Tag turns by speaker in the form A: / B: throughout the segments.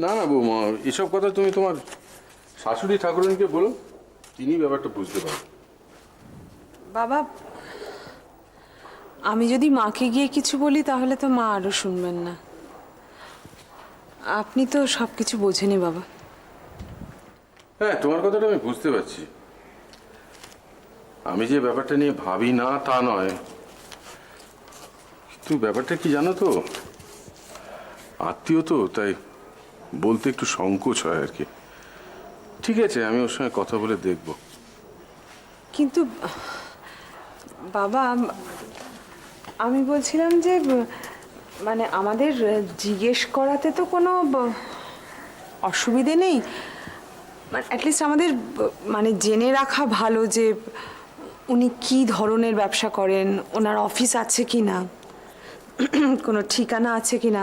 A: না না বৌমা, এসব কথা তুমি তোমার শাশুড়ি ঠাকুরনকে বলো, তিনি ব্যাপারটা বুঝতে পারেন।
B: বাবা, আমি যদি মাকে গিয়ে কিছু বলি তাহলে তো মা আরো শুনবেন না। আপনি তো সব কিছু বোঝেনি বাবা।
A: হ্যাঁ, তোমার কথাটা আমি বুঝতে পারছি। আমি যে ব্যাপারটা নিয়ে ভাবি না তা নয়, কিন্তু ব্যাপারটা কি জানো তো, আত্মীয় তো, তাই বলতে একটু সংকোচ হয় আর কি। ঠিক আছে, আমি ওর সঙ্গে কথা বলে দেখব।
B: কিন্তু বাবা, আমি বলছিলাম যে মানে আমাদের জিজ্ঞেস করাতে তো কোনো অসুবিধে নেই। মানে অ্যাটলিস্ট আমাদের মানে জেনে রাখা ভালো যে উনি কি ধরনের ব্যবসা করেন, ওনার অফিস আছে কি না, কোনো ঠিকানা আছে কি না,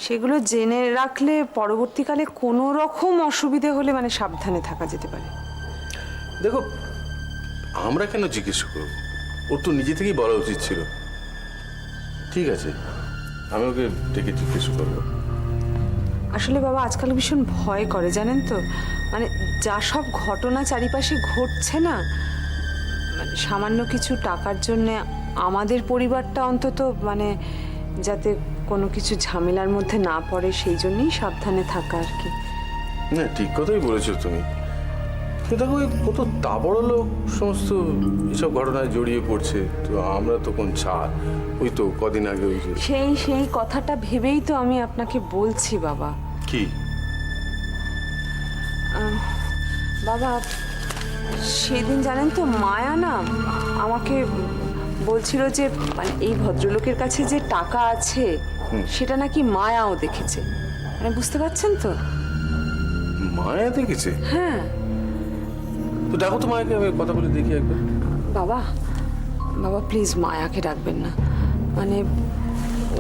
B: সেগুলো জেনে রাখলে পরবর্তীকালে কোনো রকম অসুবিধে হলে মানে সাবধানে থাকা যেতে পারে।
A: দেখো, আমরা কেন জিজ্ঞেস করব? ওর তো নিজে থেকেই বলা উচিত ছিল। ঠিক আছে, আমি ওকে ডেকে জিজ্ঞেস করবো।
B: আসলে বাবা, আজকাল ভীষণ ভয় করে জানেন তো। মানে যা সব ঘটনা চারিপাশে ঘটছে না, মানে সামান্য কিছু টাকার জন্য আমাদের পরিবারটা অন্তত মানে যাতে কোনো কিছু ঝামেলার মধ্যে না পড়ে, সেই জন্যই সাবধানে থাকা আর কি।
A: না, ঠিক কথাই বলেছো তুমি। দেখো, ওই কত দাবড় লোক সমস্ত এসব ঘটনায় জড়িয়ে পড়ছে, তো আমরা তো কোন ছাড়। ওই তো কদিন আগে ওই যে
B: সেই কথাটা ভেবেই তো আমি আপনাকে বলছি বাবা।
A: কি
B: বাবা, সেদিন জানেন তো মায়া না আমাকে বলছিল যে মানে এই ভদ্রলোকের কাছে যে টাকা আছে সেটা নাকি মায়াও দেখেছে। মানে বুঝতে পারছেন তো?
A: মায়া দেখেছে?
B: হ্যাঁ।
A: তো দেখো তো মায়াকে, আমি কথা বলে দেখি একবার।
B: বাবা, বাবা প্লিজ মায়াকে ডাকবেন না। মানে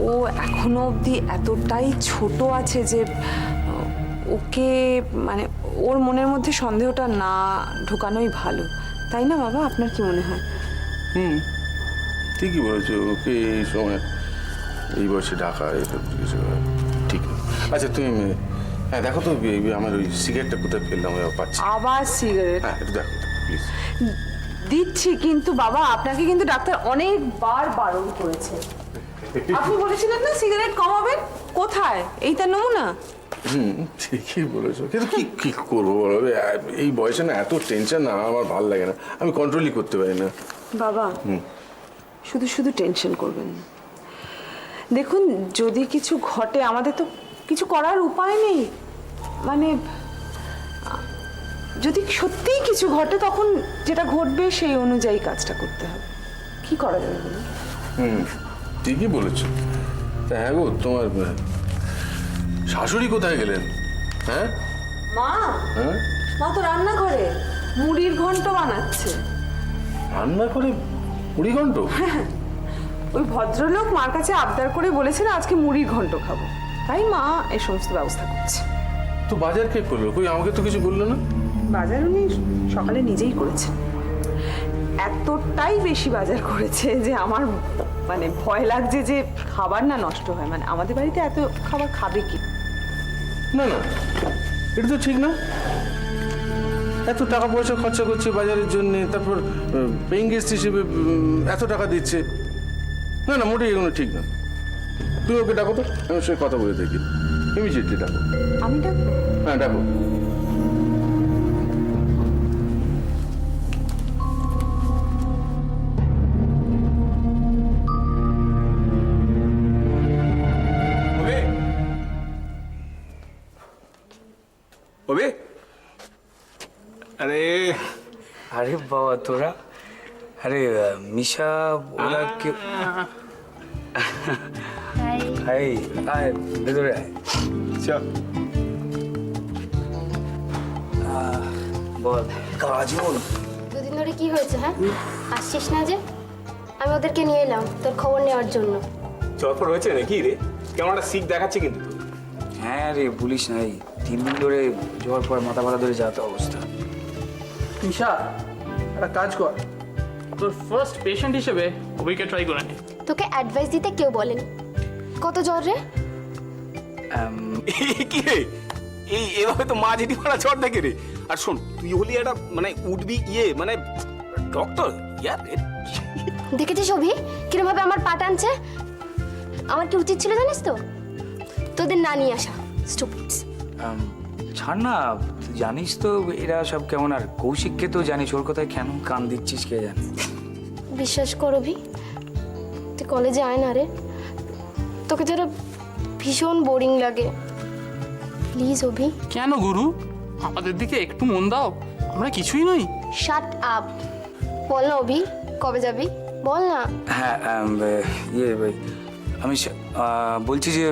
B: ও এখনো অবধি এতটাই ছোট আছে যে ওকে মানে ওর মনের মধ্যে সন্দেহটা না ঢোকানোই ভালো, তাই না বাবা? আপনার কি মনে হয়?
A: ঠিকই বলেছো, ওকে এই সময় এই বয়সে ডাকা এসব কিছু ঠিক না। আচ্ছা তুমি, হ্যাঁ দেখো তো আমার ওই সিগারেটটা কোথায় ফেললাম, পাচ্ছি।
B: আবার সিগারেট?
A: হ্যাঁ, একটু দেখো প্লিজ।
B: দিচ্ছি, কিন্তু বাবা আপনাকে কিন্তু ডাক্তার অনেকবার বারণ করেছে। আপনি বলেছিলেন না সিগারেট কমাবেন, কোথায়? এই তার নমুনা।
A: ঠিকই বলেছো, কিন্তু কি কি করবো বলো, এই বয়সে না এত টেনশন না আমার ভালো লাগে না, আমি কন্ট্রোলই করতে পারি না।
B: বাবা শুধু শুধু টেনশন করবেন না। দেখুন, যদি কিছু ঘটে আমাদের তো কিছু করার উপায় নেই। মানে যদি সত্যিই কিছু ঘটে তখন যেটা ঘটবে সেই অনুযায়ী কাজটা করতে হবে। কি করা যাবে বলুন?
A: ঠিকই বলেছো। তা হ্যাঁ গো, তোমার শাশুড়ি কোথায় গেলেন? হ্যাঁ
B: মা,
A: হ্যাঁ,
B: মা তো রান্নাঘরে মুড়ির ঘন্ট বানাচ্ছে।
A: রান্না করে 20 ঘন্টা?
B: ওই ভদ্রলোক মার কাছে আবদার করে বলেছিল আজকে মুড়ির ঘন্ট খাবো, তাই মা এই সমস্ত ব্যবস্থা করছে।
A: তো বাজার কে করলো? কই আমাকে তো কিছু বললো না।
B: বাজার উনি সকালে নিজেই করেছেন। এতটাই বেশি বাজার করেছে যে আমার মানে ভয় লাগছে যে খাবার না নষ্ট হয়। মানে আমাদের বাড়িতে এত খাবার খাবে কি?
A: না না, এটা তো ঠিক না। এত টাকা পয়সা খরচা করছে বাজারের জন্য, তারপর পেইং গেস্ট হিসেবে এত টাকা দিচ্ছে। না না, মোটেই এগুলো ঠিক না। তুমি ওকে ডাকো তো, আমি ওর সঙ্গে কথা বলে দেখি। ইমিডিয়েটলি ডাকো।
B: আমি ডাকবো?
A: হ্যাঁ ডাকো।
C: ওবে, আরে
D: আরে বাবা তোরা, আরে মিশা ওরা কি? হাই, আয় ভেতরে আয়।
C: চল।
D: বল কাজল।
E: দুদিন ধরে কি হয়েছে? হ্যাঁ, আসছিস না যে? আমি ওদেরকে নিয়ে এলাম তোর খবর নেওয়ার জন্য।
C: চরফর হয়েছে নাকি রে? কেমন একটা সিক দেখাচ্ছে কিন্তু তোর।
D: হ্যাঁ রে, বলিস না, এই 3 দিন ধরে জ্বর পর মাথা ব্যথা ধরে যাওয়ার অবস্থা।
F: ঈশা, একটা কাজ কর, তোর ফার্স্ট পেশেন্ট হিসেবে ওবিকে ট্রাই করে নে।
E: তোকে অ্যাডভাইস দিতে কেউ বলেনি। কত জ্বর রে?
C: কি রে, এভাবে তো মা যেটি মারা ঝড় দেখে রে। আর শোন, তুই হলি একটা মানে উঠবি মানে ডক্টর ইয়ার।
E: দেখেছিস অভি কিরম ভাবে আমার পা টানছে? আমার কি উচিত ছিল জানিস তো, তোদের না নিয়ে আসা। স্টুপিডস।
D: ছাড় না, তুই জানিস তো এরা সব কেমন। আর কৌশিককে তো জানিস, ওর কথায় কেন কান দিচ্ছিস কে জানে।
E: বিশ্বাস কর অভি, তুই কলেজে আয় না রে, তোকে যারা ভীষণ বোরিং লাগে। প্লিজ অভি।
F: কেন গুরু, আমাদের দিকে একটু মন দাও, আমরা কিছুই নই।
E: Shut up. বল না অভি, কবে যাবি বল না।
D: হ্যাঁ আমি বলছি যে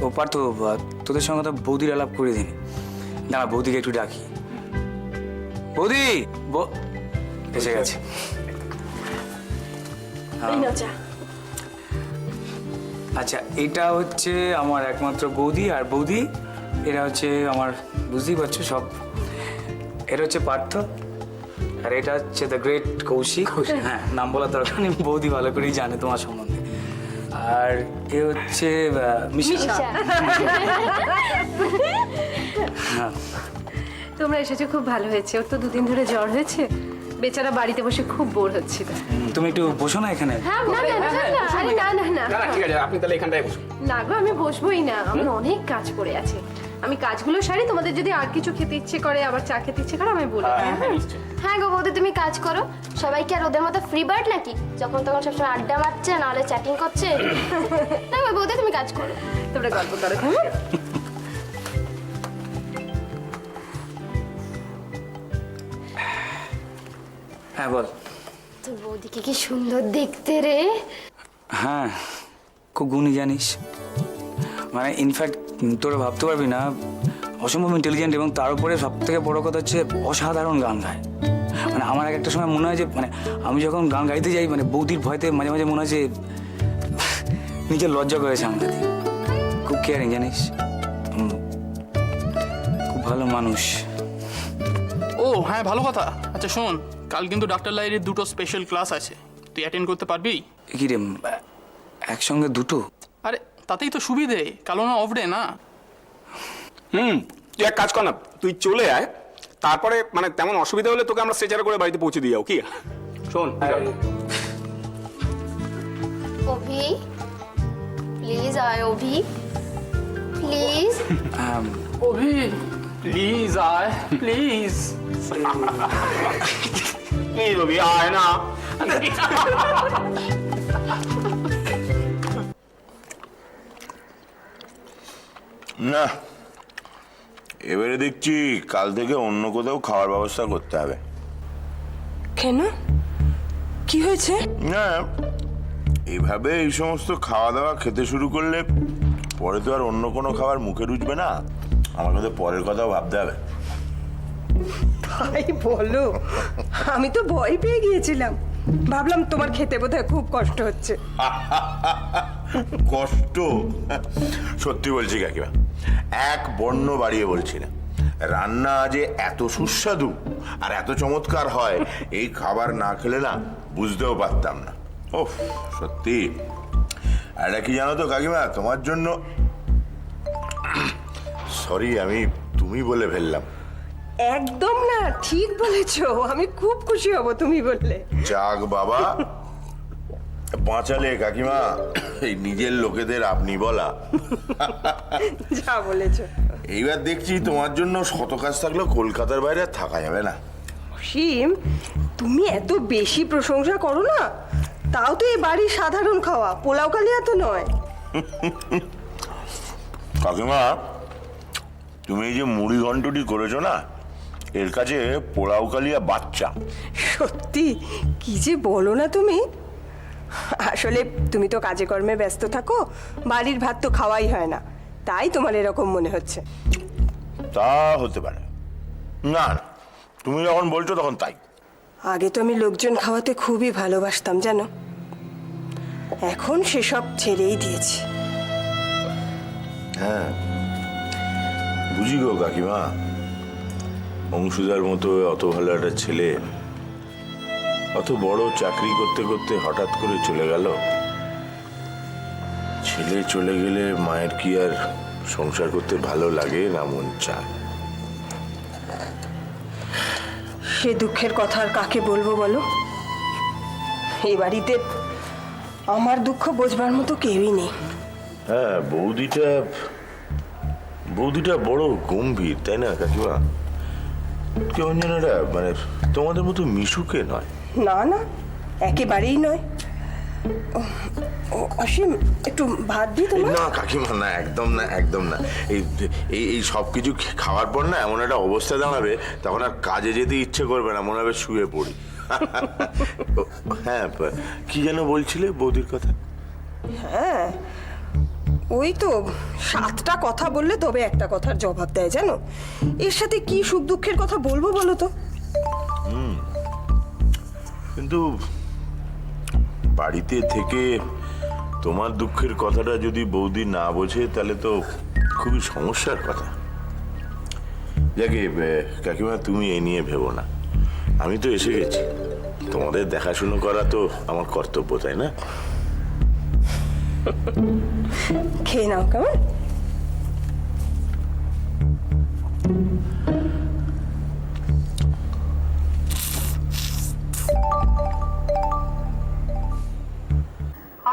D: ও পারতো তোদের সঙ্গে তো বৌদির আলাপ করে দিন। দাঁড়া, বৌদিকে একটু ডাকি। বৌদি এসে গেছে। আচ্ছা, এটা হচ্ছে আমার একমাত্র বৌদি। আর বৌদি এরা হচ্ছে আমার, বুঝতেই পারছো সব। এটা হচ্ছে পার্থ, আর এটা হচ্ছে দ্য গ্রেট কৌশিক। হ্যাঁ, নাম বলার দরকার নেই, বৌদি ভালো করেই জানে তোমার সম্বন্ধে। আর এ হচ্ছে মিশা।
B: তোমরা এসেছো, খুব ভালো হয়েছে। ওর তো দুদিন ধরে জ্বর হয়েছে, বেচারা বাড়িতে বসে খুব বোর হচ্ছিল।
D: তুমি একটু বসো না এখানে।
B: হ্যাঁ, না না না না, আরে না না না
C: না ঠিক আছে, আপনি তাহলে এখানটায় বসুন।
B: না গো, আমি বসবোই না, আমার অনেক কাজ পড়ে আছে। আমি কাজগুলো সারি, তোমাদের যদি আর কিছু খেতে ইচ্ছে করে, আবার চা খেতে ইচ্ছে করে, আমি বলে
E: হ্যাঁ গো বৌদি, তুমি কাজ করো। সবাই কি আর ওদের মতো ফ্রি বার্ড নাকি, যখন তখন সবসময় আড্ডা মারছে, নাহলে চ্যাটিং করছে? না গো বৌদি, তুমি কাজ করো।
B: তোমরা গল্প করো কেমন?
D: হ্যাঁ বল।
E: তো বৌদিকে কি সুন্দর দেখতে রে।
D: হ্যাঁ, খুব গুণী জানিস। মানে ইনফ্যাক্ট তোরা ভাবতে পারবি না, অসম্ভব ইন্টেলিজেন্ট। এবং তার উপরে সব থেকে বড় কথা হচ্ছে অসাধারণ গান গায়। মানে আমার একটা সময় মনে হয় যে মানে আমি যখন গান গাইতে যাই, মানে বৌদির ভয়তে মাঝে মাঝে মনে হয় যে নিজের লজ্জা করেছে আমাদের। খুব কেয়ারিং জানিস, খুব ভালো মানুষ।
F: ও হ্যাঁ, ভালো কথা। আচ্ছা শোন, কাল কিন্তু ডাক্তার লাইরির দুটো স্পেশাল ক্লাস আছে, তুই অ্যাটেন্ড করতে পারবি?
D: কি রে, একসঙ্গে দুটো?
F: আরে তাতেই তো সুবিধে, কাল না অফ ডে না।
C: তুই এক কাজ কর না, তুই চলে আয়, তারপরে মানে তেমন অসুবিধা হলে তোকে আমরা স্ট্রেচারে করে বাড়িতে পৌঁছে দিয়ে যাও। কি শোন,
E: অভি প্লিজ আয়, অভি প্লিজ।
F: অভি প্লিজ আয়, প্লিজ।
C: প্লিজ অভি আয় না।
G: না, এবারে দেখছি কাল থেকে অন্য কোথাও খাওয়ার ব্যবস্থা করতে হবে।
B: কেন, কি হয়েছে?
G: না, এইভাবে এই সমস্ত খাওয়া দাওয়া খেতে শুরু করলে পরে তো আর অন্য কোনো খাবার মুখে রুচবে না। আমাকে তো পরের কথাও ভাবতে হবে।
H: ভাই বলো, আমি তো ভয় পেয়ে গিয়েছিলাম, ভাবলাম তোমার খেতে বোধহয় খুব কষ্ট হচ্ছে।
G: কষ্ট? সত্যি বলছি কাকিমা, এক বর্ণ বাড়িয়ে বলছি না। রান্না যে এত সুস্বাদু আর এত চমৎকার হয়, এই খাবার না খেলে না বুঝতেও পারতাম না। ওহ সত্যি। আর এটা কি জানো তো কাকিমা, তোমার জন্য, সরি আমি তুমি বলে ফেললাম।
H: একদম না, ঠিক বলেছো, আমি খুব খুশি হব তুমি বললে।
G: যাক বাবা, বাঁচালে কাকিমা এই নিজের লোকেদের আপনি বলা।
H: যা বলেছো।
G: এইবার দেখছি তোমার জন্য শত কাজ থাকলেও কলকাতার বাইরে আর থাকা যাবে না।
H: সীম, তুমি এত বেশি প্রশংসা করো না। তাও তো এই বাড়ির সাধারণ খাওয়া, পোলাও কালিয়া তো নয়।
G: কাকিমা, তুমি এই যে মুড়ি ঘন্টটি করেছো না, এর কাছে পোলাও কালিয়া বাচ্চা।
H: সত্যি, কি যে বলো না তুমি। আসলে তুমি তো কাজে কর্মে ব্যস্ত থাকো, বাড়ির ভাত তো খাওয়াই হয় না, তাই তোমার এরকম মনে হচ্ছে।
G: তা হতে পারে। না না, তুমি যখন বলছো তখন তাই।
H: আগে তো আমি লোকজন খাওয়াতে খুবই ভালোবাসতাম জানো, এখন সেসব ছেড়েই দিয়েছি।
G: হ্যাঁ বুঝি গো কাকিমা, অংশুদার মতো অত ভালো একটা ছেলে অত বড় চাকরি করতে করতে হঠাৎ করে চলে গেল। ছেলে চলে গেলে মায়ের কি আর সংসার করতে ভালো লাগে না মন চায়।
H: সে দুঃখের কথা আর কাকে বলবো বলো? এই বাড়িতে আমার দুঃখ বোঝবার মতো কেউই নেই।
G: হ্যাঁ, বৌদিটা বড় গম্ভীর, তাই না কাকিমা? কেমন যেন এটা মানে তোমাদের মতো মিশুকে নয়।
H: না না, একেবারেই নয়। অসীম, একটু ভাত দিই তোমার?
G: না কাকিমা, না, একদম না, একদম না। এই সব কিছু খাওয়ার পর না এমন একটা অবস্থা দাঁড়াবে, তখন আর কাজে যেতে ইচ্ছে করবে না, মনে হবে শুয়ে পড়ি। হ্যাঁ, কি যেন বলছিলে বৌদির কথা?
H: হ্যাঁ, ওই তো 7টা কথা বললে তবে একটা কথার জবাব দেয়, জানো? এর সাথে কি সুখ দুঃখের কথা বলবো বলো তো?
G: কিন্তু বাড়িতে থেকে তোমার দুঃখের কথাটা যদি বৌদি না বোঝে তাহলে তো খুবই সমস্যার কথা। যাকে কাকিমা, তুমি এ নিয়ে ভেবো না, আমি তো এসে গেছি। তোমাদের দেখাশুনো করা তো আমার কর্তব্য, তাই না?
H: খেয়ে নাও কেমন?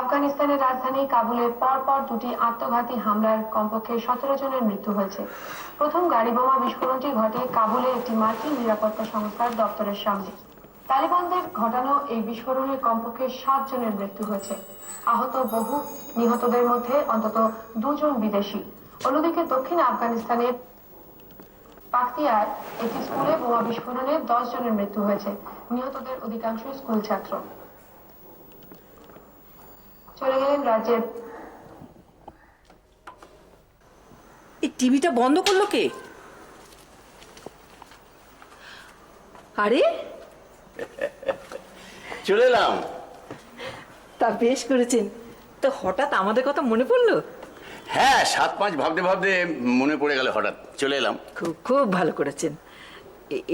I: আফগানিস্তানের রাজধানী কাবুলে পরপর দুটি আত্মঘাতী হামলার কমপক্ষে 17 জনের মৃত্যু হয়েছে। প্রথম গাড়ি বোমা বিস্ফোরণটি ঘটে কাবুলে একটি মার্কিন নিরাপত্তা সংস্থার দপ্তরের সামনে। তালিবানদের ঘটানো এই বিস্ফোরণে কমপক্ষে 7 জনের মৃত্যু হয়েছে। আহত বহু, নিহতদের মধ্যে অন্তত 2 জন বিদেশি। অন্যদিকে দক্ষিণ আফগানিস্তানের পাকতিয়ায় একটি স্কুলে বোমা বিস্ফোরণে 10 জনের মৃত্যু হয়েছে। নিহতদের অধিকাংশই স্কুল ছাত্র। চলে গেলেন রাজ্যের।
J: এই টিভিটা বন্ধ করলো কে? আরে
K: চলে এলাম।
J: তা বেশ করেছেন। তো হঠাৎ আমাদের কথা মনে পড়লো?
K: হ্যাঁ, 7-5 ভাবতে ভাবতে মনে পড়ে গেল, হঠাৎ চলে এলাম।
J: খুব খুব ভালো করেছেন।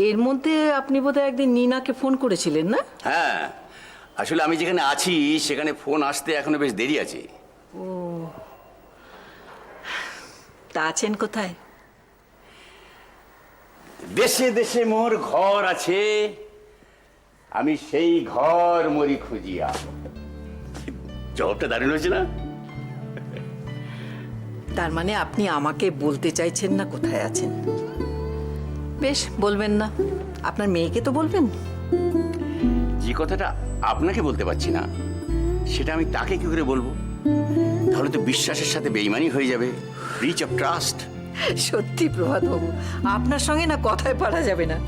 J: এর মধ্যে আপনি বোধহয় একদিন নীনাকে ফোন করেছিলেন, না?
K: হ্যাঁ, আসলে আমি যেখানে আছি সেখানে ফোন আসতে এখনো বেশ দেরি আছে।
J: ও, তা আছেন কোথায়?
K: দেশে দেশে মোর ঘর আছে, আমি সেই ঘর মরি খুঁজিয়া। জবাবটা দারুণ হয়েছে না?
J: তার মানে আপনি আমাকে বলতে চাইছেন না কোথায় আছেন? বেশ, বলবেন না, আপনার মেয়েকে তো বলবেন।
K: যে কথাটা আপনাকে বলতে পারছি না সেটা আমি তাকে কি করে বলবো? তাহলে তো বিশ্বাসের সাথে বেইমানি হয়ে যাবে, ব্রিচ অফ ট্রাস্ট।
J: সত্যি প্রভাত বাবু, আপনার সঙ্গে না কথায় পারা যাবে না।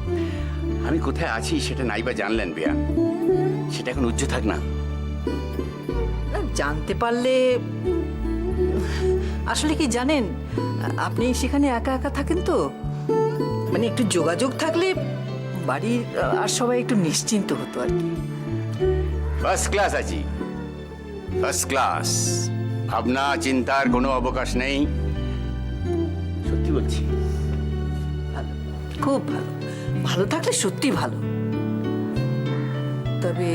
K: আমি কোথায় আছি সেটা নাইবা জানলেন বেয়া, সেটা এখন উজ্জ্ব থাক না।
J: না, জানতে পারলে আসলে কি জানেন, আপনি সেখানে একা একা থাকেন তো, মানে একটু যোগাযোগ থাকলে বাড়ির আর সবাই একটু নিশ্চিন্ত হতো আর কি।
K: ফার্স্ট ক্লাস আছি, ফার্স্ট ক্লাস। ভাবনা চিন্তার কোনো অবকাশ নেই, সত্যি বলছি।
J: খুব ভালো, ভালো থাকলে সত্যি ভালো। তবে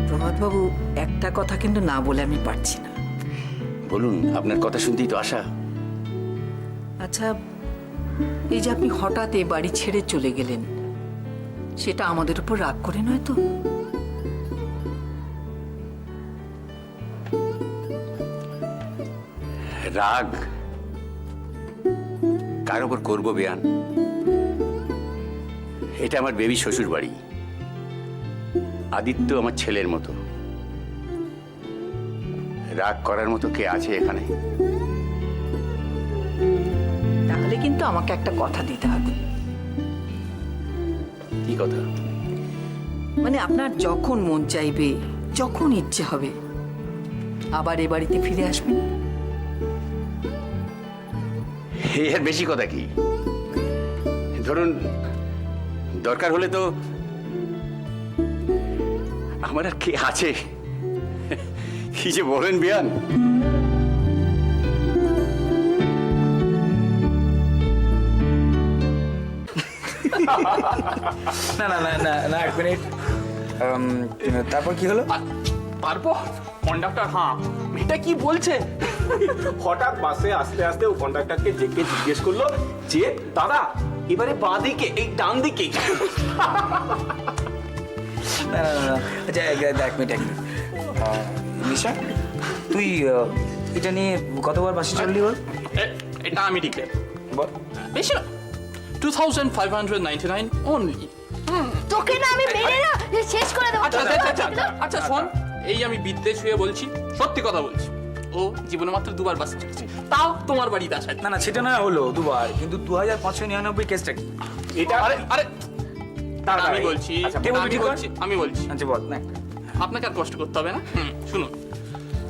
J: প্রভাতবাবু, একটা কথা কিন্তু না বলে আমি পারছি না।
K: বলুন, আপনার কথা শুনতেই তো আশা।
J: আচ্ছা, এই যে আপনি হঠাৎ এ বাড়ি ছেড়ে চলে গেলেন, সেটা আমাদের উপর রাগ করে নয় তো?
K: রাগ কার ওপর করবো বেয়ান? এটা আমার বেবি শ্বশুর বাড়ি। আদিত্য আমার ছেলের মতো। রাগ করার মতো কে আছে এখানে?
J: তাহলে কিন্তু আমাকে একটা কথা দিতে হবে।
K: কি কথা?
J: মানে আপনার যখন মন চাইবে, যখন ইচ্ছে হবে, আবার এ বাড়িতে ফিরে আসবেন।
K: এর বেশি কথা কি? ধরুন, দরকার হলে তো আমার আর কে আছে? কি যে বলেন বিয়ান!
D: না না না না না, 1 মিনিট। তারপর কি হলো?
F: তারপর কন্ডাক্টর, হ্যাঁ, মেয়েটা কি বলছে
C: হঠাৎ বাসে আস্তে আস্তে ও কন্ডাক্টরকে জেকে জিজ্ঞেস করলো যে দাদা এবারে বাঁ দিকে এই ডান দিকে।
D: না না না, আচ্ছা এক মিনিট নিশা, তুই এটা নিয়ে কতবার বাসে চললি বল?
F: এটা আমি ডিক্লেয়ার
D: বল।
F: বেশি না 2599 অনলি।
E: তোকে না আমি মেরে না শেষ করে দেবো।
F: আচ্ছা শোন, এই আমি বিদ্যে ছুঁয়ে বলছি, সত্যি কথা বলছি, ও জীবনে মাত্র দুবার বাসে চড়েছে, তাও তোমার বাড়িতে আসা।
D: না না, সেটা না হলো দুবার, কিন্তু 2599 কেসটা কি?
F: এটা আরে আরে
C: তাড়াতাড়ি।
F: আমি বলছি,
C: আচ্ছা,
F: আমি বলছি
D: আচ্ছা বল না।
F: আপনাকে আর কষ্ট করতে হবে না। শুনুন,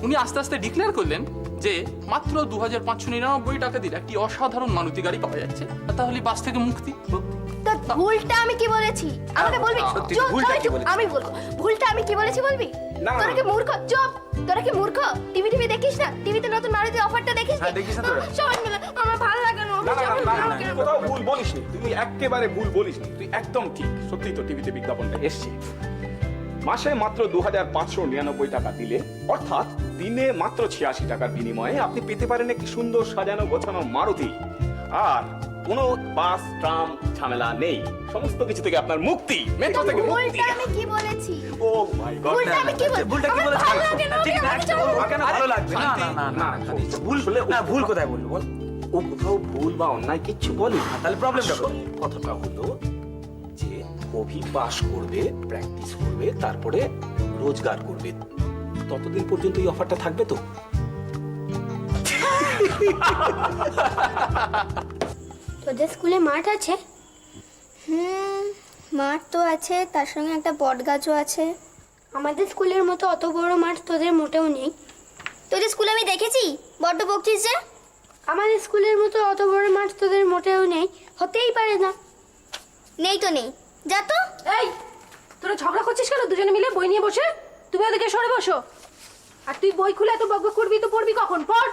F: উনি আস্তে আস্তে ডিক্লেয়ার করলেন যে মাত্র 2599 টাকা দিলে একটি অসাধারণ মারুতি গাড়ি পাওয়া যাচ্ছে, আর তাহলে বাস থেকে মুক্তি।
E: তা ভুলটা আমি কি বলেছি আমাকে বলবি?
D: সত্যি,
E: চুপ,
D: ভুলটা
E: সবাই
D: কি
E: চুপ,
D: বলেছিস?
E: আমি বলবো ভুলটা আমি কি বলেছি বলবি?
C: না,
E: তোরা কি মূর্খ? চুপ, তোরা কি মূর্খ? টিভি দেখিস না? টিভিতে নতুন মারুতি অফারটা দেখিস
D: হ্যাঁ, দেখিস না তোরা?
E: সবাই মিলে আমার ভালো লাগে না।
C: না না না না, তুই কোথাও ভুল বলিসনি, তুমি একেবারে ভুল বলিসনি, তুই একদম ঠিক। সত্যি তো টিভিতে বিজ্ঞাপনটা এসছে। মাসে মাত্র 2599 টাকা দিলে, অর্থাৎ দিনে মাত্র 86 টাকার বিনিময়ে আপনি পেতে পারেন একটি সুন্দর সাজানো গোছানো মারুতি। আর কোনো বাস ট্রাম ঝামেলা নেই, সমস্ত কিছু থেকে আপনার মুক্তি, মেট্রো থেকে মুক্তি।
E: ভুলটা আমি কি বলেছি?
C: ও মাই গড,
E: ভুলটা আমি কি বলেছি?
D: ভুলটা কি
E: আমার
D: বলেছিস?
E: ভালো লাগে না,
D: ঠিক না,
E: আমাকে
D: একটা
E: ছাড়ো।
D: ওর কেন ভালো লাগবে? না না না না, ভুল হলে না, ভুল কোথায় বলবো বল?
C: ও কোথাও ভুল বা অন্যায় কিচ্ছু বলি।
D: তাহলে প্রবলেমটা
C: আসল কথাটা হলো যে অভি পাস করবে, প্র্যাকটিস করবে, তারপরে রোজগার করবে, ততদিন পর্যন্ত এই অফারটা থাকবে তো?
E: তোদের স্কুলে মাঠ আছে? মাঠ তো আছে, তার সঙ্গে একটা বট গাছও আছে। আমাদের স্কুলের মতো অত বড় মাঠ তোদের মোটেও নেই। তোদের স্কুলে আমি দেখেছি বড্ড বকছিস যে। আমাদের স্কুলের মতো অত বড় মাঠ তোদের মোটেও নেই, হতেই পারে না। নেই তো নেই, যা তো।
L: এই তোরা ঝগড়া করছিস কেন দুজনে মিলে বই নিয়ে বসে? তুমি ওদিকে সরে বসো। আর তুই বই খুলে এত বকবক করবি তো পড়বি কখন? পড়,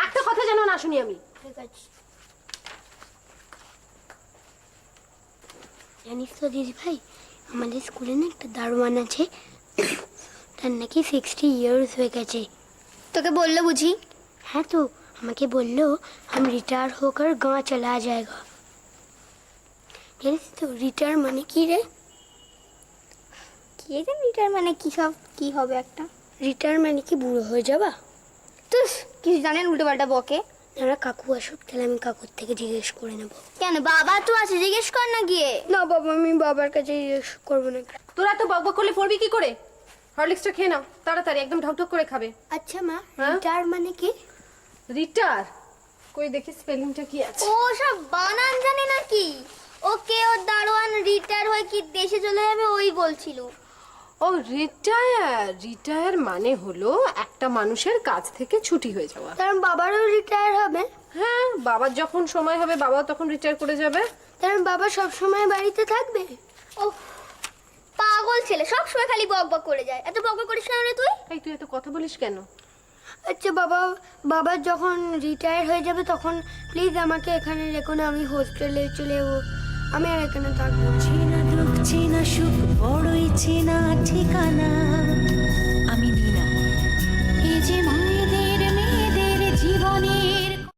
L: একটা কথা যেন না শুনি আমি।
E: ঠিক আছে। জানিস তো দিদি ভাই, আমাদের স্কুলে না একটা দারোয়ান আছে, তার নাকি 60 ইয়ার্স হয়ে গেছে। তোকে বললো বুঝি? হ্যাঁ তো আমাকে বললো हम रिटायर होकर गाँव चला जाएगा। জানিস তো রিটায়ার মানে কি রে? কি জানি রিটায়ার মানে কি, সব কি হবে একটা। রিটায়ার মানে কি বুড়ো হয়ে যাবা? তুই কিছু জানেন, উল্টো পাল্টা বকে। আমরা কাকু আসুক, তাহলে আমি কাকুর থেকে জিজ্ঞেস করে নেবো। কেন, বাবা তো আছে, জিজ্ঞেস কর না গিয়ে। না বাবা, আমি বাবার কাছে জিজ্ঞেস করবো না।
L: তোরা এত বকবক করলে পড়বি কি করে? হরলিক্সটা খেয়ে নাও তাড়াতাড়ি, একদম ঢকঢক করে খাবে।
E: আচ্ছা মা, রিটায়ার মানে কি?
L: রিটায়ার কই দেখি স্পেলিংটা কি আছে।
E: ও সব বানান জানে নাকি? ওকে ও দারোয়ান রিটায়ার হয়ে কি দেশে চলে যাবে ওই বলছিল।
L: ও রিটায়ার, রিটায়ার মানে হলো একটা মানুষের কাজ থেকে ছুটি হয়ে যাওয়া।
E: কারণ বাবারও রিটায়ার হবে।
L: হ্যাঁ, বাবার যখন সময় হবে বাবা তখন রিটায়ার করে যাবে।
E: কারণ বাবা সব সময় বাড়িতে থাকবে। ও পাগল ছেলে, সব সময় খালি বকবক করে যায়। এত বকবক করিস না রে তুই।
L: এই তুই এত কথা বলিস কেন?
E: আচ্ছা বাবা যখন রিটায়ার হয়ে যাবে তখন প্লিজ আমাকে এখানে রেখো না, আমি হোস্টেলে চলে যাবো। আমি আর এখানে থাকবো।
M: চেনা দুঃখ চেনা সুখ বড়ই চেনা ঠিকানা, আমি